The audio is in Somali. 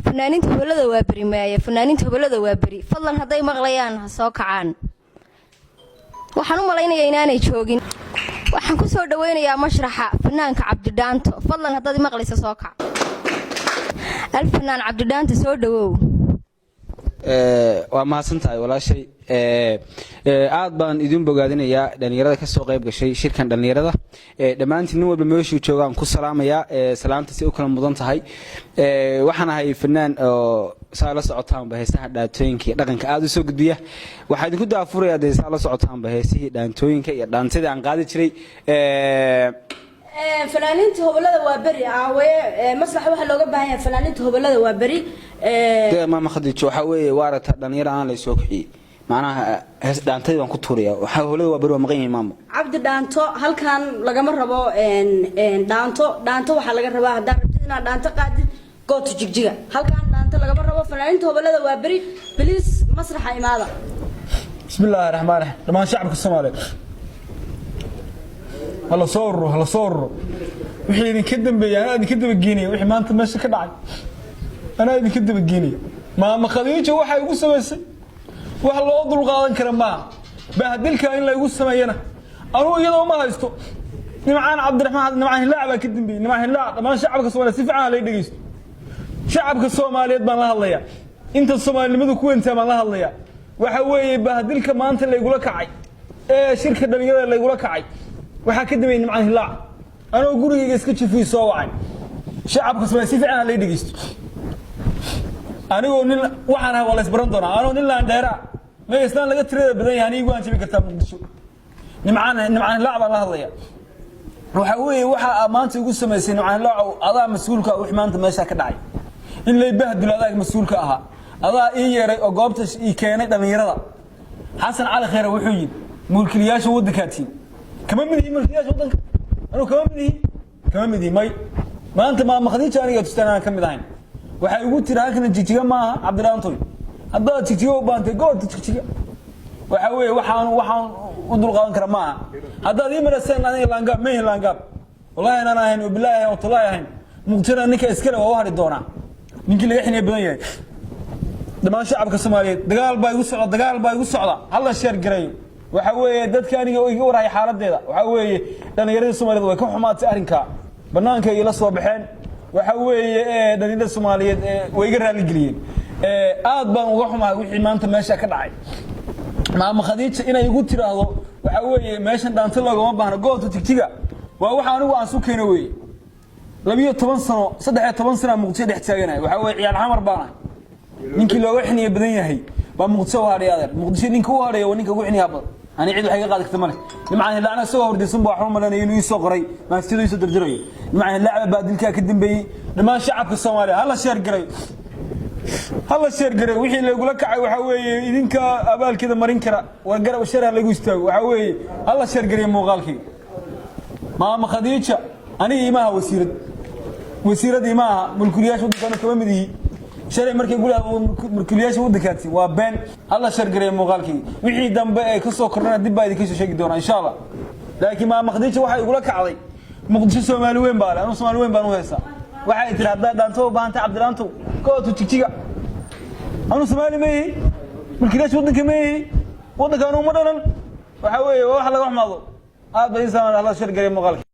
فنانين هبلada waa bari maaye fanaaniinta hubelada waa bari fadlan haday maqlayaan ha soo kacaan waxaan u maleynayaa inaanay joogin waxaan ku soo dhaweynayaa mashraxa fanaanka Cabdidhaanto fadlan haday maqlayso soo kac alfanaan Cabdidhaanto soo dhawow waa mahadsantahay walaashay aad baan idin bogaadinayaa dhalinyarada ka soo qayb gashay shirkan dhalinyarada dhamaantiin nin walba meeshuu joogaan ku salaamaya salaamta si u kala mudan tahay waxaan ahay fanaan oo saala socotaan heesaha dhaantooyinka iyo dhaqanka aad u soo gudbiya waxaan idinku daafurayaa de saala socotaan heesihii dhaantooyinka iyo dhaantada aan qaadi jiray فنانينta hubelada waa bari maslax waxa looga baahan yahay fanaaniinta hubelada waa bari maama Khadiijo waxa weeye waarata dhalinyaro aan la soo kiciyay macnaha hees dhaantay baan ku tuuriyaa waxa hubelada waa bari waa maqan yahay maamo Cabdidhaanto halkan lagama rabo dhaanto waxa laga rabaa hadaa rabtid inaad dhaanto qaadid go'to jigjiga halkan dhaanto lagama rabo fanaaniinta hubelada waa bari please masraxa imaada bismillaahir rahmaanir rahiim dhamaan shacabka Soomaaliyeed هلا صور وحي إذا كذب أنا إذا كذب الجيني وحي ما أنت ماشي كدعي أنا إذا كذب الجيني ما خذيتش واحد يقول بس واحد الله أضل قاضي كرم معه بهدلك إلا يقول سمينا أروح يلا ما هيستو نمعان عبد الرحمن نمعان اللاعب كذب بي نمعان اللاعب ما شعبك الصومالي سيف على يدقيس شعبك الصومالي يدبر الله الله يا أنت الصومالي اللي مدك وين تام الله الله يا وحوي بهدلك ما أنت اللي يقولك عاي شركة الدنيا اللي يقولك عاي waxa ka dambeeyay macaan hilaac anoo gurigeyga iska jifay soo wacay shacabka Soomaaliyeed si fiican la dhigeysto anigoo nin waxaan ahaa wala isbaran doona anoo nin laan dheera ma istaan laga tirada badan yahay anigu aan jibi kartaa Muqdisho nimcaan hilaac baa la hadlaya waxa weeye waxa maanta ugu sameysay nimcaan hilaac adaa mas'uulka wax maanta meesha ka dhacay in lay bahdilo adaa mas'uulka ahaa adaa ii yeeray oo goobta ii keenay dhalinyarada Xasan Cali Khayr wuxuu yiri mulkiilayaasha waddankaati كمان مدي مركز وطنك أنا كمان مدي ماي ما أنت ما خديتش أنا تستنى كم داين وحيقول ترى هكذا تيجي مع عبد الله أنطوي هذا تيجي وبانت قول تيجي وحوي وحان ودول قان كرماء هذا ذي من السنة أنا لانجاب مين لانجاب والله أنا هين وبالله وطلع هين مقتنع إنك إسكره وواحد الدورة من كل إحنا بنيه دمان شعبك الصومالي دجال باي وصعد الله شر قريب waxa weeye dadka aniga oo iga waray xaaladeeda waxa weeye dhalinyarada Soomaaliyeed way ka xumaatay arrinka banaanka ay la soo baxeen waxa weeye dhalinyarada Soomaaliyeed way iga raali galiyeen aad baan uga xumahay wixii maanta meesha ka dhacay maama Khadiijo inay igu tiraahdo waxa weeye meeshan dhaanto loogama baahna goobta tigtiga waa waxa anigu aan soo keenay weeye 12 sano 13 sano Muqdisho dhex taaganahay waxa weeye ciyaal xamar baana ninkii looga xiniye badan yahay ba Muqdisho hareeyay Muqdisho ninka uu hareeyay ninka ugu xiniye badan أنا عيد وحاجة قاعد كتمله معي لا أنا سوى وردي صنبا حرام أنا ينوي صغري ما استدوا يصدر جري معي اللعبة بعد الكا كدم بي لما شعب الصومالي هلا شهر جري وحي اللي يقول لك وحوي إذنك أبال كذا مرين كرا والجرا والشارع اللي يستوي وحوي هلا شهر جري مغالكي ما خديتش أنا إيماها وسيرة إيماها من الكليات ودي كانوا كمان بدي شارع مركي يقول مركلياش ودكاتي وبين الله شرقري مغالكي وحي دنب كسو كرنا دب بايدي كيسو شيء دونا ان شاء الله لكن ما مقديش waxa igu la kacday Muqdisho Soomaali weyn baa anu Soomaali weyn baan u heesaa waxa ay tiraahdaa dhaanto baanta Cabdiraanto kootu jigjiga anu Soomaali meey markiilash wadanka meey wadanka anu ma dhalan waxa weeye wax laga xumaado aad baa insaan Allah shirgay maqalka